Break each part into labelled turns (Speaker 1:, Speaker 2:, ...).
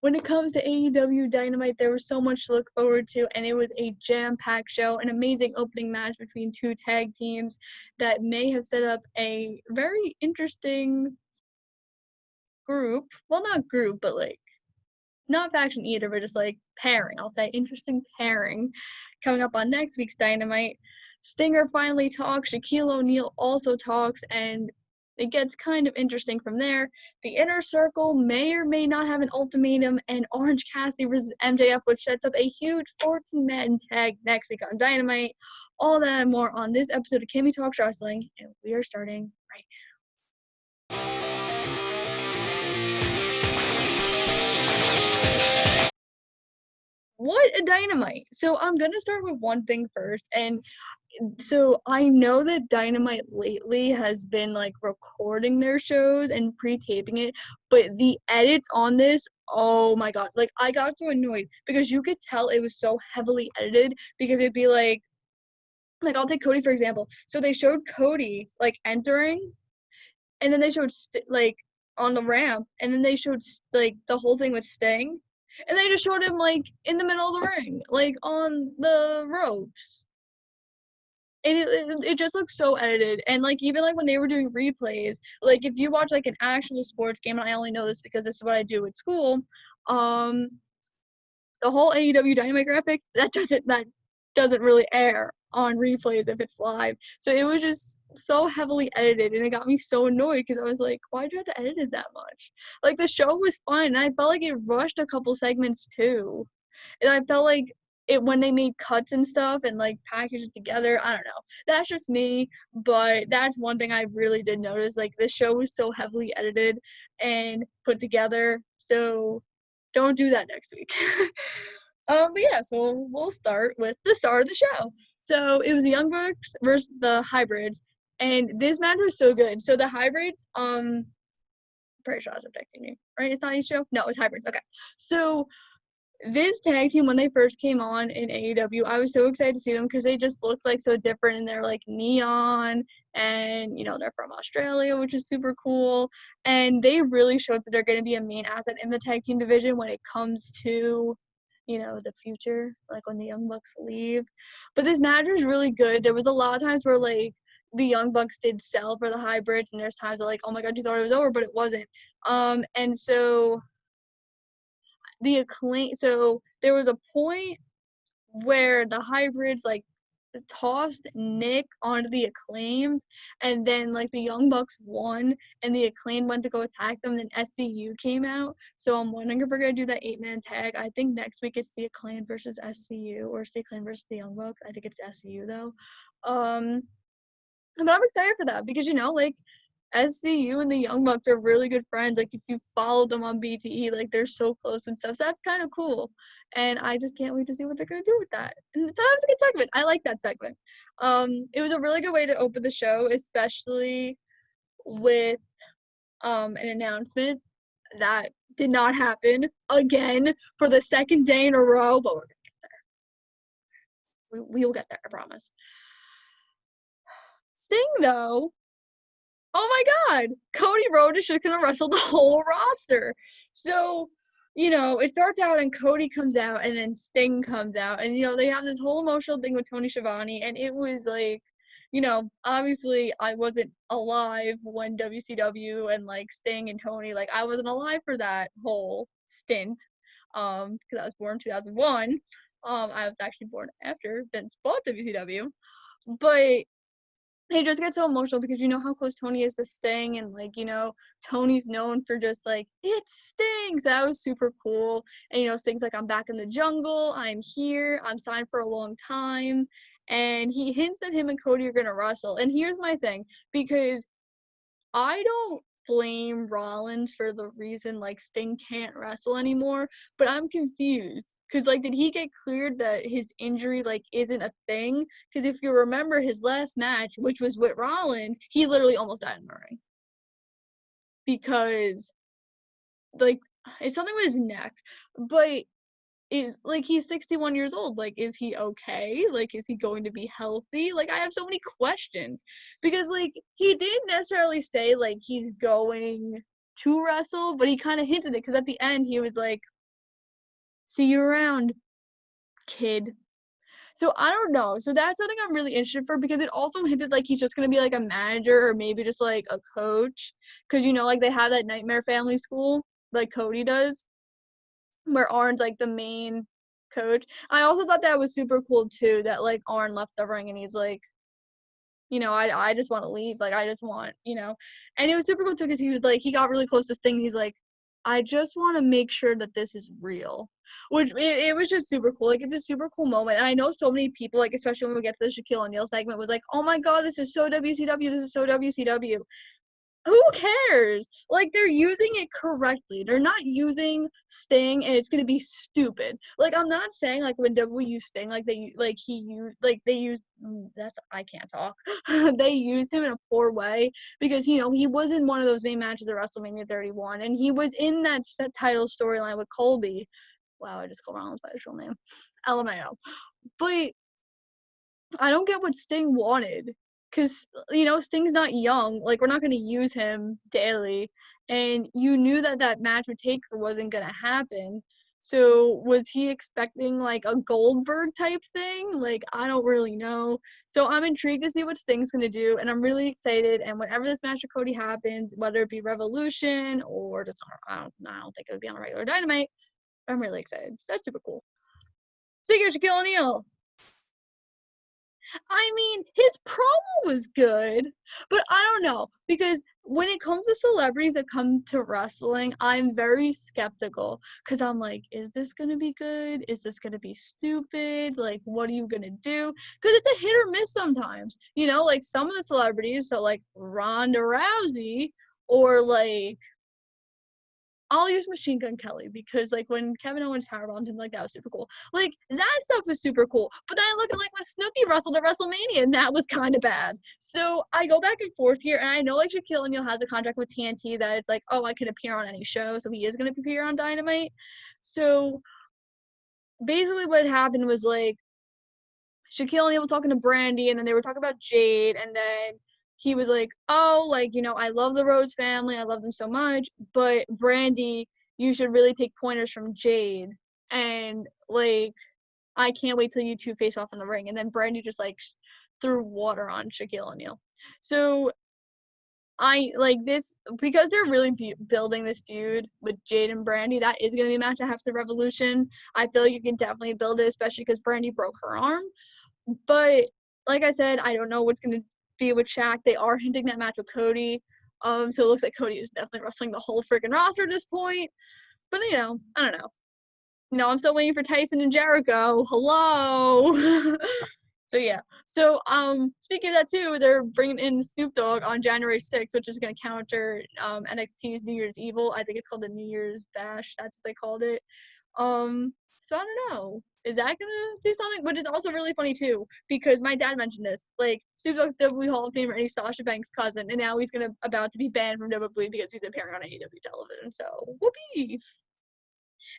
Speaker 1: when it comes to AEW Dynamite, there was so much to look forward to, and it was a jam-packed show, an amazing opening match between two tag teams that may have set up a very interesting group. Well, not group, but like not faction either, but just like pairing. I'll say interesting pairing coming up on next week's Dynamite. Stinger finally talks, Shaquille O'Neal also talks, and it gets kind of interesting from there. The Inner Circle may or may not have an ultimatum, and Orange Cassidy versus MJF, which sets up a huge 14-man tag next week on Dynamite. All that and more on this episode of Kimmy Talks Wrestling, and we are starting right now. What a Dynamite! So I'm gonna start with one thing first, and so I know that Dynamite lately has been like recording their shows and pre-taping it, but the edits on this, oh my god, like I got so annoyed because you could tell it was so heavily edited because it'd be like I'll take Cody for example. So they showed Cody like entering, and then they showed like on the ramp, and then they showed like the whole thing with Sting, and they just showed him like in the middle of the ring, like on the ropes. And it just looks so edited. And like even like when they were doing replays, like if you watch like an actual sports game, and I only know this because this is what I do at school, the whole AEW Dynamite graphic that doesn't really air on replays if it's live. So it was just so heavily edited, and it got me so annoyed because I was like, why do you have to edit it that much? Like the show was fun, and I felt like it rushed a couple segments too. And I felt like it when they made cuts and stuff and like packaged it together, I don't know. That's just me, but that's one thing I really did notice. Like the show was so heavily edited and put together. So don't do that next week. But yeah, so we'll start with the star of the show. So it was the Young Bucks versus the Hybrids, and this match was so good. So the Hybrids, pretty sure I was protecting you, right? It's not each show? No, it's Hybrids. Okay. So this tag team, when they first came on in AEW, I was so excited to see them because they just looked like so different, and they're like neon, and you know they're from Australia, which is super cool, and they really showed that they're going to be a main asset in the tag team division when it comes to the future, like when the Young Bucks leave. But this match was really good. There was a lot of times where like the Young Bucks did sell for the Hybrids, and there's times that like, oh my god, you thought it was over, but it wasn't. And so the Acclaim, so there was a point where the Hybrids like tossed Nick onto the Acclaimed, and then like the Young Bucks won, and the Acclaimed went to go attack them, then SCU came out. So I'm wondering if we're gonna do that 8-man tag. I think next week it's the Acclaimed versus SCU, or it's the Acclaimed versus the Young Bucks. I think it's SCU though. But I'm excited for that because like SCU and the Young Bucks are really good friends. Like if you follow them on BTE, like they're so close and stuff. So that's kind of cool. And I just can't wait to see what they're gonna do with that. And so that was a good segment. I like that segment. It was a really good way to open the show, especially with an announcement that did not happen again for the second day in a row, but we're gonna get there. We will get there, I promise. Sting though. Oh my god, Cody Rhodes is just gonna wrestle the whole roster. So, it starts out and Cody comes out and then Sting comes out, and they have this whole emotional thing with Tony Schiavone, and it was like, obviously I wasn't alive when WCW and like Sting and Tony, like I wasn't alive for that whole stint, because I was born in 2001. I was actually born after Vince bought WCW, but he just gets so emotional because you know how close Tony is to Sting, and like Tony's known for just like it's Sting. So that was super cool. And Sting's like, I'm back in the jungle, I'm here, I'm signed for a long time, and he hints that him and Cody are gonna wrestle. And here's my thing, because I don't blame Rollins for the reason like Sting can't wrestle anymore, but I'm confused. Cause like, did he get cleared that his injury like isn't a thing? Cause if you remember his last match, which was with Rollins, he literally almost died in the ring. Because like it's something with his neck, but is like he's 61 years old. Like, is he okay? Like, is he going to be healthy? Like, I have so many questions because like he didn't necessarily say like he's going to wrestle, but he kind of hinted it because at the end he was like, See you around, kid. So I don't know. So that's something I'm really interested for because it also hinted like he's just gonna be like a manager or maybe just like a coach. Cause like they have that Nightmare Family School, like Cody does, where Arn's like the main coach. I also thought that was super cool too, that like Arn left the ring and he's like, I just want to leave. Like, I just want, and it was super cool too because he was like, he got really close to Sting. He's like, I just want to make sure that this is real, which it was just super cool. Like, it's a super cool moment. And I know so many people, like, especially when we get to the Shaquille O'Neal segment, was like, oh my God, this is so WCW. This is so WCW. Who cares? Like, they're using it correctly. They're not using Sting and it's gonna be stupid. Like, I'm not saying like when W used Sting, like they used that's I can't talk. They used him in a poor way because he was in one of those main matches at WrestleMania 31 and he was in that set title storyline with Colby. Wow, I just called Rollins by his real name. LMAO. But I don't get what Sting wanted because, Sting's not young. Like, we're not going to use him daily. And you knew that that match with Taker wasn't going to happen. So was he expecting like a Goldberg type thing? Like, I don't really know. So I'm intrigued to see what Sting's going to do. And I'm really excited. And whenever this match with Cody happens, whether it be Revolution or just, I don't think it would be on a regular Dynamite, I'm really excited. So that's super cool. Speaking of Shaquille O'Neal, I mean, his promo was good, but I don't know because when it comes to celebrities that come to wrestling, I'm very skeptical because I'm like, is this gonna be good? Is this gonna be stupid? Like, what are you gonna do? Because it's a hit or miss sometimes. Like some of the celebrities, so like Ronda Rousey or like I'll use Machine Gun Kelly because like when Kevin Owens powerbombed him, like that was super cool. Like that stuff was super cool. But then I look at like when Snooki wrestled at WrestleMania and that was kind of bad. So I go back and forth here, and I know like Shaquille O'Neal has a contract with TNT that it's like, oh, I can appear on any show, so he is gonna appear on Dynamite. So basically what happened was like Shaquille O'Neal was talking to Brandy, and then they were talking about Jade, and then he was like, oh, like, I love the Rhodes family. I love them so much. But Brandy, you should really take pointers from Jade. And, like, I can't wait till you two face off in the ring. And then Brandy just, like, threw water on Shaquille O'Neal. So I like this because they're really building this feud with Jade and Brandy. That is going to be a match I have to Revolution. I feel like you can definitely build it, especially because Brandy broke her arm. But like I said, I don't know what's gonna be with Shaq. They are hinting that match with Cody. So it looks like Cody is definitely wrestling the whole freaking roster at this point. But I don't know. I'm still waiting for Tyson and Jericho. Hello. So yeah. So speaking of that too, they're bringing in Snoop Dogg on January 6th, which is gonna counter NXT's New Year's Evil. I think it's called the New Year's Bash. That's what they called it. So I don't know. Is that gonna do something? Which is also really funny too, because my dad mentioned this. Like Snoop Dogg's WWE Hall of Famer and he's Sasha Banks' cousin, and now he's about to be banned from WWE because he's appearing on AEW television. So whoopee!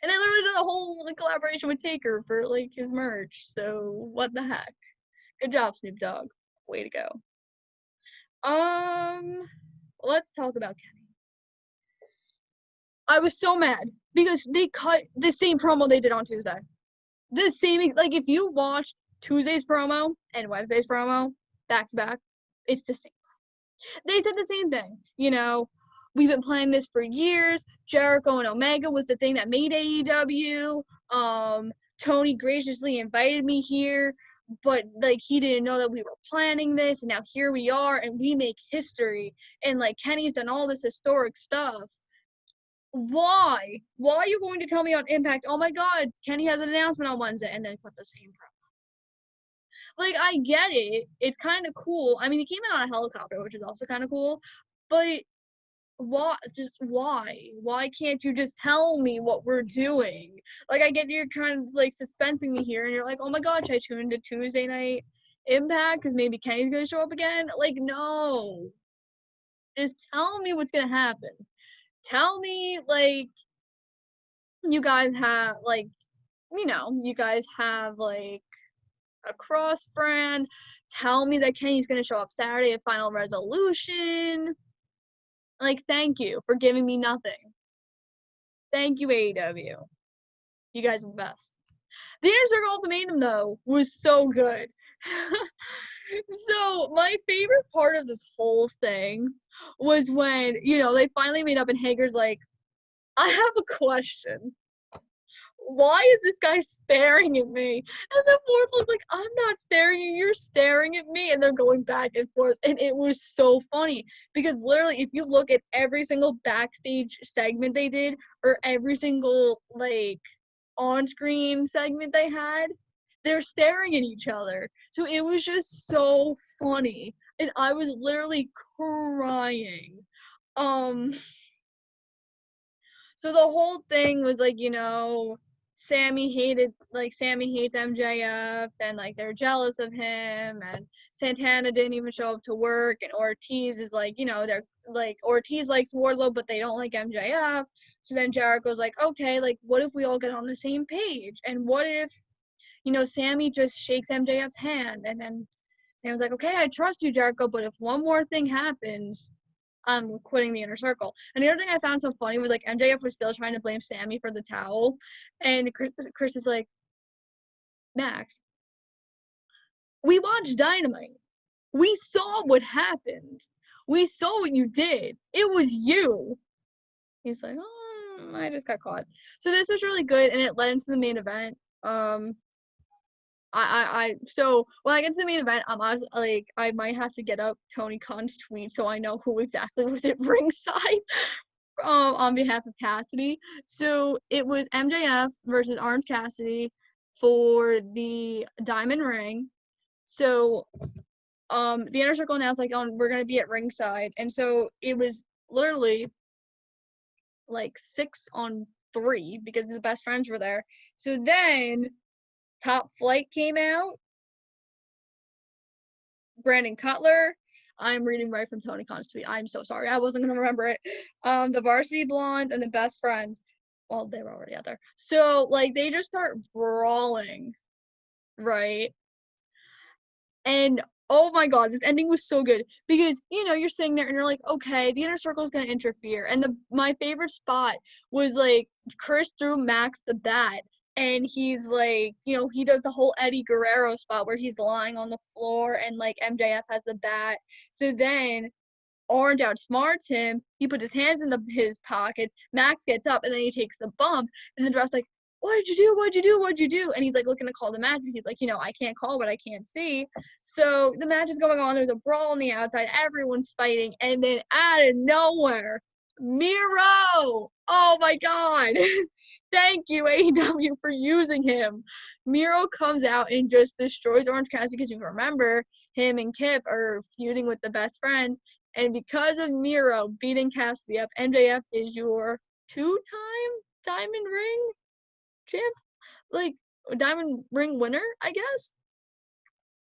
Speaker 1: And they literally did a whole collaboration with Taker for like his merch. So what the heck? Good job, Snoop Dogg. Way to go. Let's talk about Kenny. I was so mad because they cut the same promo they did on Tuesday. The same, like if you watch Tuesday's promo and Wednesday's promo back to back, it's the same. They said the same thing. We've been playing this for years. Jericho and Omega was the thing that made AEW. Tony graciously invited me here, but like he didn't know that we were planning this, and now here we are, and we make history. And like Kenny's done all this historic stuff. Why? Why are you going to tell me on Impact, oh my God, Kenny has an announcement on Wednesday, and then cut the same promo? Like, I get it. It's kind of cool. I mean, he came in on a helicopter, which is also kind of cool. But why? Just why? Why can't you just tell me what we're doing? Like, I get you're kind of like suspensing me here, and you're like, oh my God, should I tune into Tuesday night Impact because maybe Kenny's gonna show up again? Like, no. Just tell me what's gonna happen. Tell me like you guys have like you guys have like a cross brand. Tell me that Kenny's gonna show up Saturday at Final Resolution. Like, thank you for giving me nothing. Thank you, AEW. You guys are the best. The Inner Circle Ultimatum, though, was so good. So, my favorite part of this whole thing was when, they finally made up and Hager's like, I have a question. Why is this guy staring at me? And then Wardlow's like, I'm not staring at you, you're staring at me. And they're going back and forth. And it was so funny because literally, if you look at every single backstage segment they did, or every single, on-screen segment they had, they're staring at each other. So it was just so funny. And I was literally crying. So the whole thing was Sammy hates MJF and they're jealous of him, and Santana didn't even show up to work, and Ortiz is they're Ortiz likes Wardlow but they don't like MJF. So then Jericho's like, okay, what if we all get on the same page, and what if Sammy just shakes MJF's hand, and then Sam's like, okay, I trust you, Jericho, but if one more thing happens, I'm quitting the Inner Circle. And the other thing I found so funny was MJF was still trying to blame Sammy for the towel, and Chris is like, Max, we watched Dynamite. We saw what happened. We saw what you did. It was you. He's like, oh, I just got caught. So this was really good, and it led into the main event. So when I get to the main event, I was like, I might have to get up Tony Khan's tweet so I know who exactly was at ringside on behalf of Cassidy. So it was MJF versus Orange Cassidy for the Diamond Ring. So the Inner Circle announced we're gonna be at ringside, and so it was literally 6-on-3 because the best friends were there. So then Top Flight came out. Brandon Cutler. I'm reading right from Tony Khan's tweet. I'm so sorry. I wasn't going to remember it. The Varsity Blondes and the Best Friends. Well, they were already out there. So, they just start brawling, right? And, oh my God, this ending was so good. Because, you're sitting there and you're like, okay, the Inner Circle is going to interfere. And my favorite spot was, Chris threw Max the bat. And he's he does the whole Eddie Guerrero spot where he's lying on the floor and MJF has the bat. So then Orange outsmarts him. He puts his hands in his pockets. Max gets up and then he takes the bump. And then the ref's like, what did you do? What'd you do? What'd you do? And he's looking to call the match. And he's like, I can't call what I can't see. So the match is going on. There's a brawl on the outside. Everyone's fighting. And then out of nowhere, Miro! Oh my God! Thank you, AEW, for using him. Miro comes out and just destroys Orange Cassidy because you remember him and Kip are feuding with the Best Friends. And because of Miro beating Cassidy up, MJF is your 2-time Diamond Ring champ? Diamond Ring winner, I guess?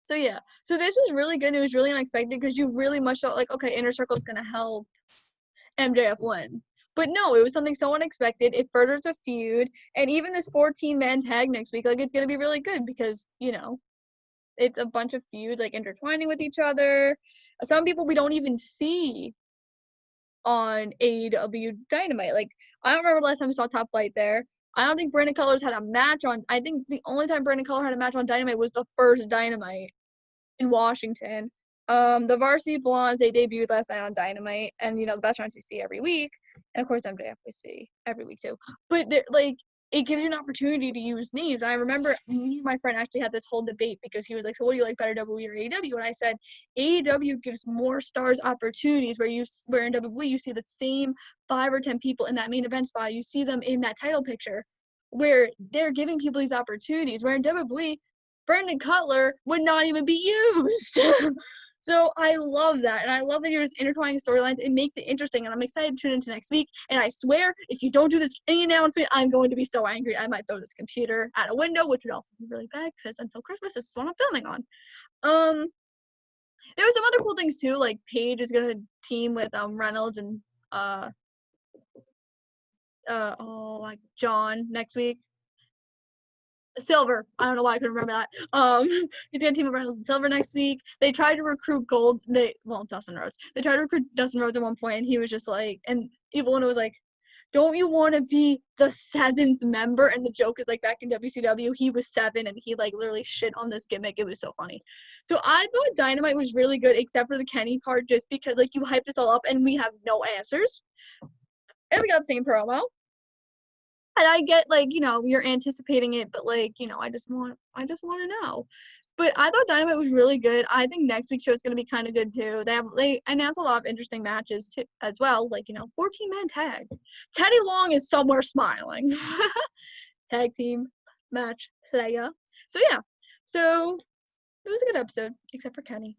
Speaker 1: So, yeah. So, this was really good. It was really unexpected because you really much felt okay, Inner Circle's going to help MJF win. But no, it was something so unexpected. It furthers a feud. And even this 14-man tag next week, it's going to be really good because, it's a bunch of feuds, intertwining with each other. Some people we don't even see on AEW Dynamite. I don't remember the last time we saw Top Flight there. I don't think Brandon Cutler's had a match on. I think the only time Brandon Cutler had a match on Dynamite was the first Dynamite in Washington. The Varsity Blondes, they debuted last night on Dynamite, and the Best Friends we see every week, and of course MJF we see every week too. But it gives you an opportunity to use names. I remember me and my friend actually had this whole debate because he was like, so what do you like better, WWE or AEW? And I said, AEW gives more stars opportunities where in WWE you see the same 5 or 10 people in that main event spot. You see them in that title picture where they're giving people these opportunities, where in WWE, Brandon Cutler would not even be used. So I love that, and I love that you're just intertwining storylines. It makes it interesting, and I'm excited to tune into next week. And I swear, if you don't do this any announcement, I'm going to be so angry. I might throw this computer out a window, which would also be really bad because until Christmas, this is what I'm filming on. There were some other cool things too, Paige is gonna team with Reynolds and John next week. Silver. I don't know why I couldn't remember that. He's gonna team up with Silver next week. They tried to recruit Dustin Rhodes. They tried to recruit Dustin Rhodes at one point, and he was just and Evil Luna was like, don't you want to be the 7th member? And the joke is like back in WCW, he was 7 and he like literally shit on this gimmick. It was so funny. So I thought Dynamite was really good, except for the Kenny part, just because like you hyped this all up and we have no answers. And we got the same promo. And I get like, you know, you're anticipating it, but like, you know, I just want to know. But I thought Dynamite was really good. I think next week's show is going to be kind of good too. They announced a lot of interesting matches too, as well. Like, you know, 14-man tag. Teddy Long is somewhere smiling. Tag team match player. So yeah. So it was a good episode, except for Kenny.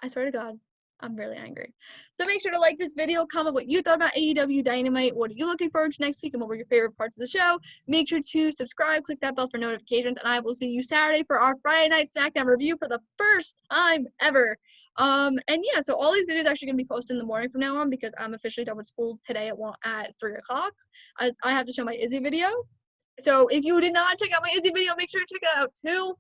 Speaker 1: I swear to God, I'm really angry. So make sure to like this video, comment what you thought about AEW Dynamite, what are you looking forward to next week, and what were your favorite parts of the show. Make sure to subscribe, click that bell for notifications, and I will see you Saturday for our Friday Night SmackDown review for the first time ever. And yeah, so all these videos are actually going to be posted in the morning from now on because I'm officially done with school today at 3 o'clock. As I have to show my Izzy video. So if you did not check out my Izzy video, make sure to check it out too.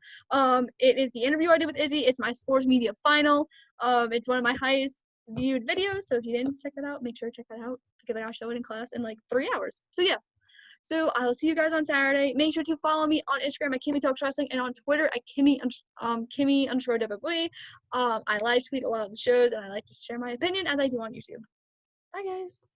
Speaker 1: It is the interview I did with Izzy. It's my sports media final. It's one of my highest viewed videos. So if you didn't check that out, make sure to check that out because I gotta show it in class in like 3 hours. So yeah. So I'll see you guys on Saturday. Make sure to follow me on Instagram at Kimmy Talks Wrestling and on Twitter at Kimmy_WWE. I live tweet a lot of the shows and I like to share my opinion as I do on YouTube. Bye guys.